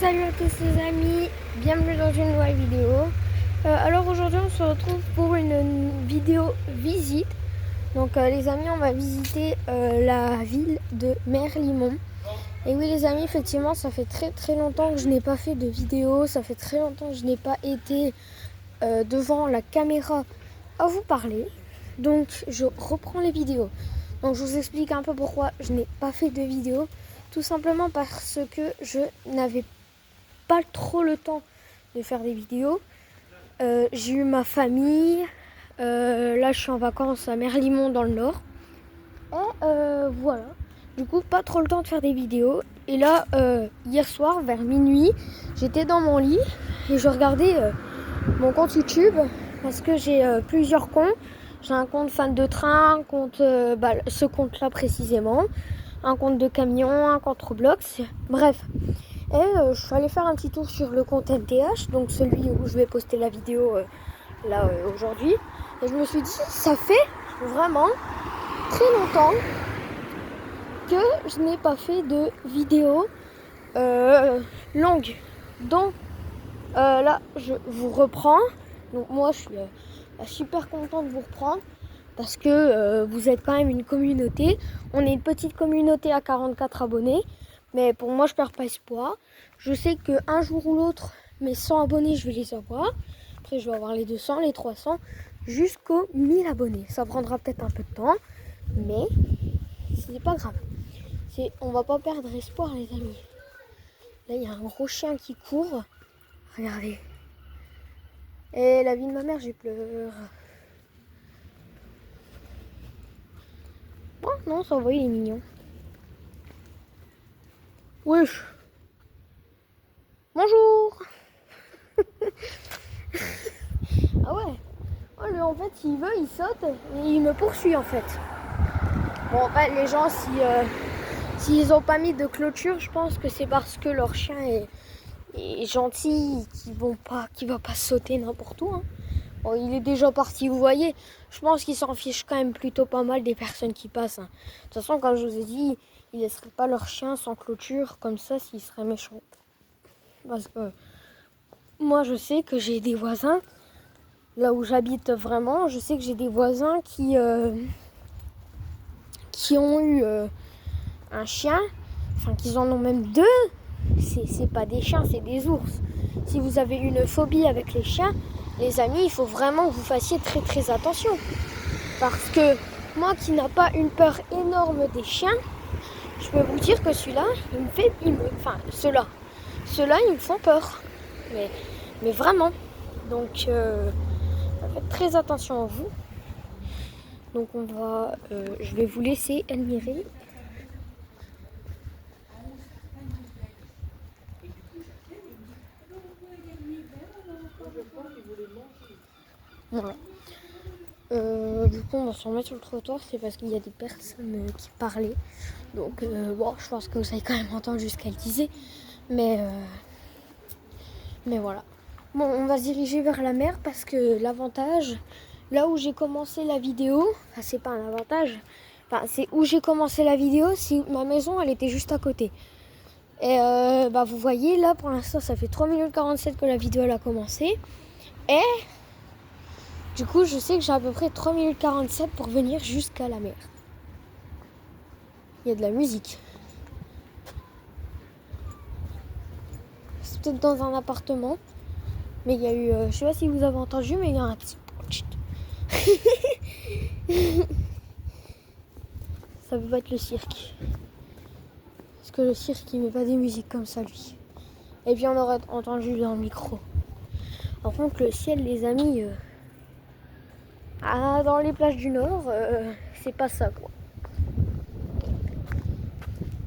Salut à tous les amis, bienvenue dans une nouvelle vidéo. Alors aujourd'hui on se retrouve pour une vidéo visite. Donc les amis, on va visiter la ville de Merlimont. Et oui les amis, effectivement ça fait très longtemps que je n'ai pas fait de vidéo. Ça fait très longtemps que je n'ai pas été devant la caméra à vous parler. Donc je reprends les vidéos. Donc je vous explique un peu pourquoi je n'ai pas fait de vidéo. Tout simplement parce que je n'avais pas trop le temps de faire des vidéos. J'ai eu ma famille. Là, je suis en vacances à Merlimont dans le Nord. Et voilà. Du coup, pas trop le temps de faire des vidéos. Et là, hier soir, vers minuit, j'étais dans mon lit et je regardais mon compte YouTube parce que j'ai plusieurs comptes. J'ai un compte fan de train, un compte, ce compte-là précisément, un compte de camion, un compte Roblox. Bref. Et je suis allée faire un petit tour sur le compte MTH, donc celui où je vais poster la vidéo aujourd'hui. Et je me suis dit, ça fait vraiment très longtemps que je n'ai pas fait de vidéo longue. Donc là, je vous reprends. Donc moi, je suis super contente de vous reprendre parce que vous êtes quand même une communauté. On est une petite communauté à 44 abonnés. Mais pour moi, je perds pas espoir. Je sais qu'un jour ou l'autre, mes 100 abonnés, je vais les avoir. Après, je vais avoir les 200, les 300, jusqu'aux 1000 abonnés. Ça prendra peut-être un peu de temps, mais c'est pas grave. On va pas perdre espoir, les amis. Là, il y a un gros chien qui court. Regardez. Et la vie de ma mère, j'ai pleuré. Oh non, ça va, il est mignon. Wesh. Bonjour. Ah ouais. Oh, lui, en fait, s'il veut, il saute et il me poursuit, en fait. Bon, en fait, les gens, s'ils n'ont pas mis de clôture, je pense que c'est parce que leur chien est gentil, qu'il va pas sauter n'importe où. Hein. Bon, il est déjà parti, vous voyez. Je pense qu'ils s'en fichent quand même plutôt pas mal des personnes qui passent. Hein. De toute façon, comme je vous ai dit, ils ne laisseraient pas leur chien sans clôture comme ça s'ils seraient méchants. Parce que moi, je sais que j'ai des voisins, là où j'habite vraiment, je sais que j'ai des voisins qui ont eu un chien, enfin qu'ils en ont même deux. C'est pas des chiens, c'est des ours. Si vous avez une phobie avec les chiens, les amis, il faut vraiment que vous fassiez très attention. Parce que moi qui n'a pas une peur énorme des chiens, je peux vous dire que celui-là, ceux-là, ils me font peur. Mais vraiment. Donc, faites très attention à vous. Donc je vais vous laisser admirer. Voilà. Du coup, on va se remettre sur le trottoir, c'est parce qu'il y a des personnes qui parlaient. Donc, bon, je pense que vous avez quand même entendu ce qu'elle disait. Mais voilà. Bon, on va se diriger vers la mer parce que l'avantage, là où j'ai commencé la vidéo, enfin, c'est pas un avantage, enfin, c'est où j'ai commencé la vidéo, si ma maison, elle était juste à côté. Et vous voyez, là, pour l'instant, ça fait 3 minutes 47 que la vidéo elle a commencé. Et du coup, je sais que j'ai à peu près 3 minutes 47 pour venir jusqu'à la mer. Il y a de la musique. C'est peut-être dans un appartement. Mais il y a eu, je sais pas si vous avez entendu, mais il y a un petit... Ça peut pas être le cirque. Parce que le cirque, il met pas des musiques comme ça, lui. Et puis on aurait entendu dans le micro. Par contre, le ciel, les amis... dans les plages du Nord, c'est pas ça, quoi.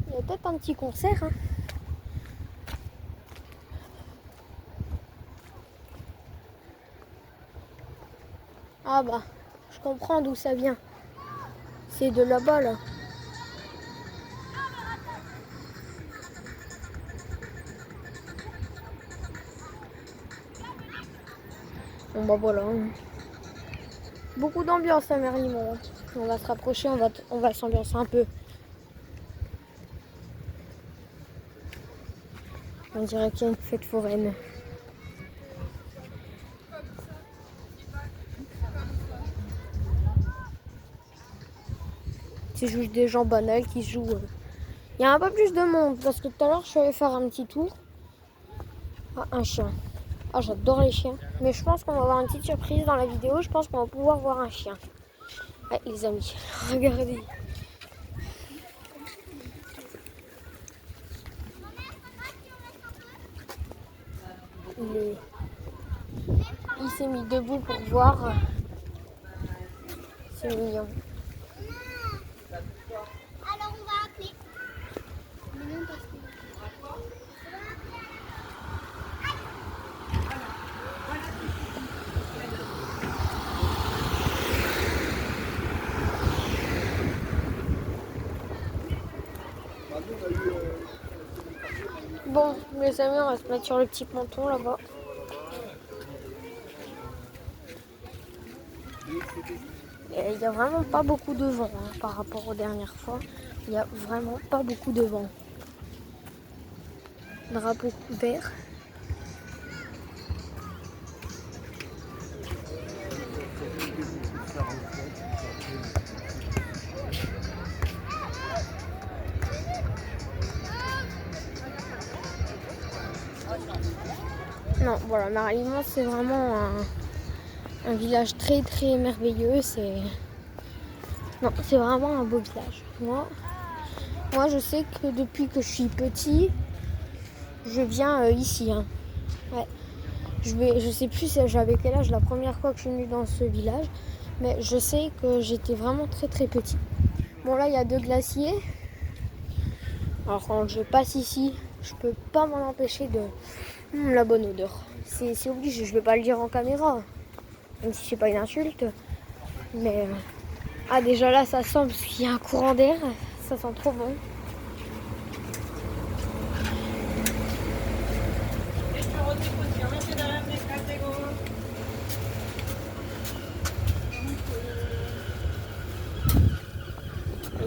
Il y a peut-être un petit concert, hein. Ah bah, je comprends d'où ça vient. C'est de là-bas, là. Bon bah voilà. Beaucoup d'ambiance à Merlimont. On va se rapprocher, on va s'ambiancer un peu. On dirait qu'il y a une fête foraine. C'est juste des gens banals qui jouent. Il y a un peu plus de monde parce que tout à l'heure je suis allée faire un petit tour. Ah, un chien. Ah, j'adore les chiens. Mais je pense qu'on va avoir une petite surprise dans la vidéo. Je pense qu'on va pouvoir voir un chien. Ouais, les amis, regardez. Il s'est mis debout pour voir. C'est mignon. Alors on va appeler. Bon, les amis, on va se mettre sur le petit ponton là-bas. Il n'y a vraiment pas beaucoup de vent par rapport aux dernières fois. Il n'y a vraiment pas beaucoup de vent. Drapeau couvert. Non, voilà, Marilimont, c'est vraiment un village très très merveilleux. C'est vraiment un beau village. Moi, je sais que depuis que je suis petit, je viens ici. Hein. Ouais. Je sais plus si j'avais quel âge la première fois que je suis venue dans ce village, mais je sais que j'étais vraiment très très petit. Bon, là, il y a 2 glaciers. Alors quand je passe ici, je peux pas m'en empêcher de la bonne odeur. C'est obligé, je vais pas le dire en caméra, même si c'est pas une insulte. Mais déjà là, ça sent parce qu'il y a un courant d'air, ça sent trop bon.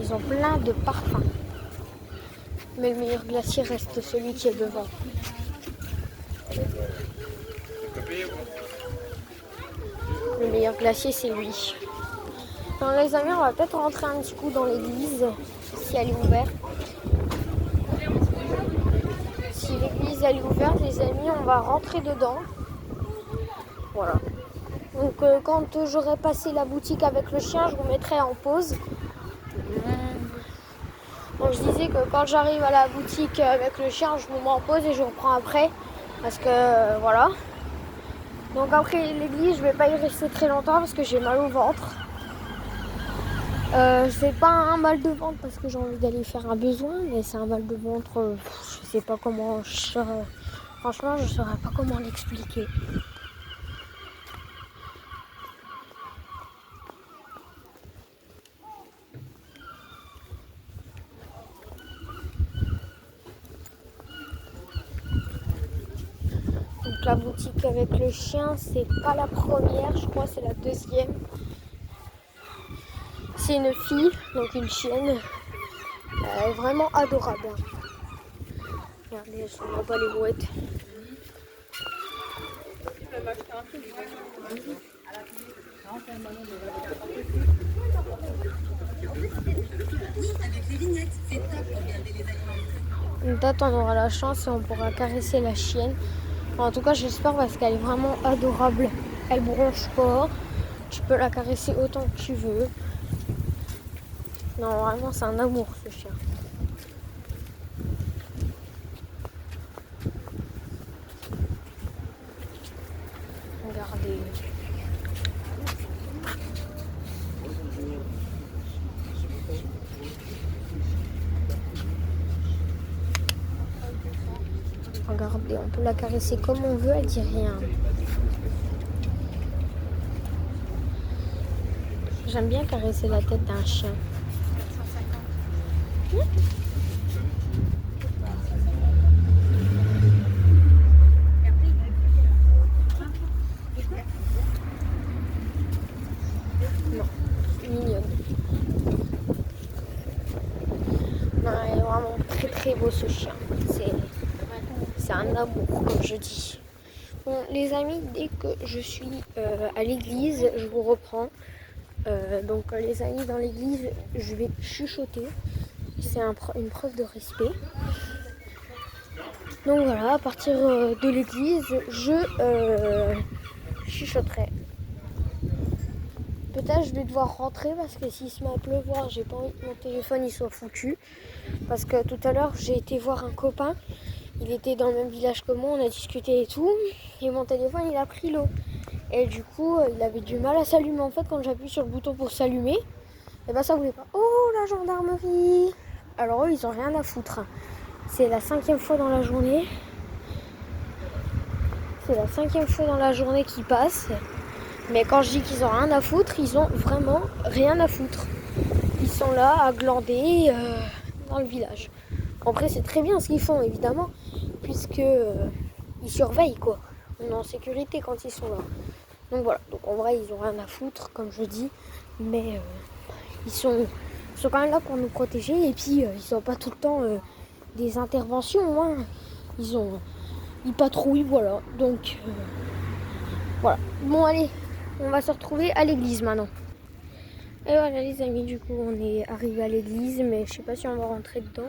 Ils ont plein de parfums. Mais le meilleur glacier reste celui qui est devant. Le meilleur glacier, c'est lui. Donc les amis, on va peut-être rentrer un petit coup dans l'église, si elle est ouverte. Si l'église elle est ouverte, les amis, on va rentrer dedans. Voilà. Donc quand j'aurai passé la boutique avec le chien, je vous mettrai en pause. Donc je disais que quand j'arrive à la boutique avec le chien, je vous mets en pause et je reprends après. Parce que voilà. Donc après l'église, je vais pas y rester très longtemps parce que j'ai mal au ventre. C'est pas un mal de ventre parce que j'ai envie d'aller faire un besoin, mais c'est un mal de ventre, je sais pas comment, franchement je saurais pas comment l'expliquer. Donc la boutique avec le chien, c'est pas la première, je crois c'est la deuxième. C'est une fille, donc une chienne, vraiment adorable. Regardez, elles sont là-bas les mouettes. Une date, on aura la chance et on pourra caresser la chienne. En tout cas, j'espère parce qu'elle est vraiment adorable. Elle bronche pas. Tu peux la caresser autant que tu veux. Non, vraiment, c'est un amour ce chien. Regardez. Regardez, on peut la caresser comme on veut, elle dit rien. J'aime bien caresser la tête d'un chien. Non, mignonne. Non, elle est vraiment très très beau ce chien. c'est un amour, comme je dis. Bon, les amis, dès que je suis à l'église, je vous reprends. Donc les amis, dans l'église, je vais chuchoter. C'est une preuve de respect. Donc voilà, à partir de l'église, je chuchoterai. Peut-être je vais devoir rentrer parce que s'il se met à pleuvoir, j'ai pas envie que mon téléphone il soit foutu. Parce que tout à l'heure, j'ai été voir un copain. Il était dans le même village que moi, on a discuté et tout. Et mon téléphone, il a pris l'eau. Et du coup, il avait du mal à s'allumer. En fait, quand j'appuie sur le bouton pour s'allumer, et ben ça voulait pas. Oh, la gendarmerie! Alors eux, ils ont rien à foutre. C'est la 5e fois dans la journée. C'est la 5e fois dans la journée qu'ils passent. Mais quand je dis qu'ils ont rien à foutre, ils ont vraiment rien à foutre. Ils sont là à glander dans le village. Après, c'est très bien ce qu'ils font, évidemment, puisque ils surveillent, quoi. On est en sécurité quand ils sont là. Donc voilà. Donc en vrai, ils ont rien à foutre, comme je dis, mais ils sont quand même là pour nous protéger. Et puis, ils n'ont pas tout le temps des interventions. Hein. Ils patrouillent, voilà. Donc voilà. Bon, allez. On va se retrouver à l'église maintenant. Et voilà les amis, du coup on est arrivé à l'église, mais je sais pas si on va rentrer dedans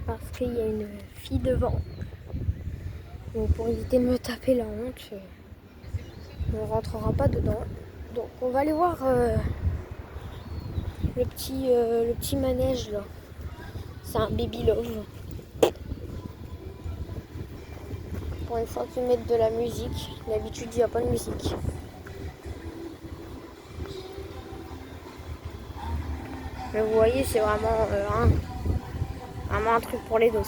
parce qu'il y a une fille devant. Donc pour éviter de me taper la honte, on rentrera pas dedans. Donc on va aller voir le petit manège là. C'est un baby love. Pour une fois qu'ils mettent de la musique, d'habitude il n'y a pas de musique. Mais vous voyez, c'est vraiment un truc pour les dos.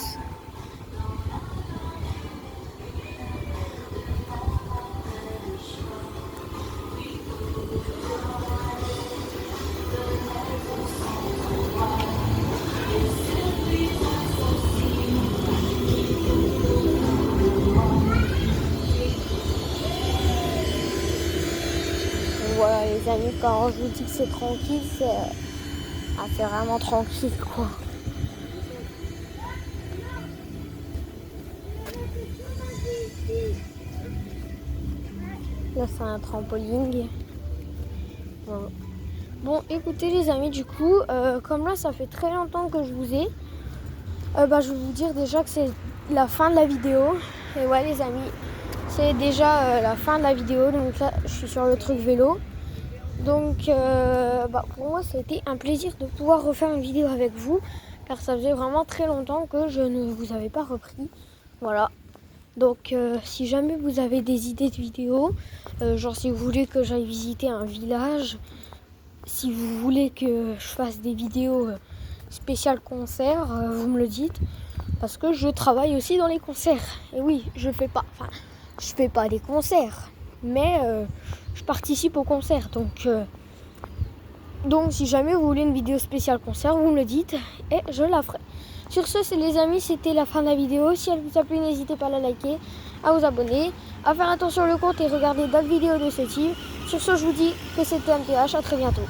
Voilà les amis, quand je vous dis que c'est tranquille, c'est vraiment tranquille quoi. Là c'est un trampoline. Voilà. Bon écoutez les amis, du coup comme là ça fait très longtemps que je vous ai, je vais vous dire déjà que c'est la fin de la vidéo. Et ouais les amis, c'est déjà la fin de la vidéo. Donc là je suis sur le truc vélo. Donc pour moi ça a été un plaisir de pouvoir refaire une vidéo avec vous, car ça faisait vraiment très longtemps que je ne vous avais pas repris. Voilà. Donc si jamais vous avez des idées de vidéos, genre si vous voulez que j'aille visiter un village, si vous voulez que je fasse des vidéos spéciales concerts, vous me le dites, parce que je travaille aussi dans les concerts. Et oui, je fais pas des concerts, mais je participe aux concerts. Donc si jamais vous voulez une vidéo spéciale concert, vous me le dites et je la ferai. Sur ce, les amis, c'était la fin de la vidéo. Si elle vous a plu, n'hésitez pas à la liker, à vous abonner, à faire attention au compte et regarder d'autres vidéos de ce type. Sur ce, je vous dis que c'était MTH. À très bientôt.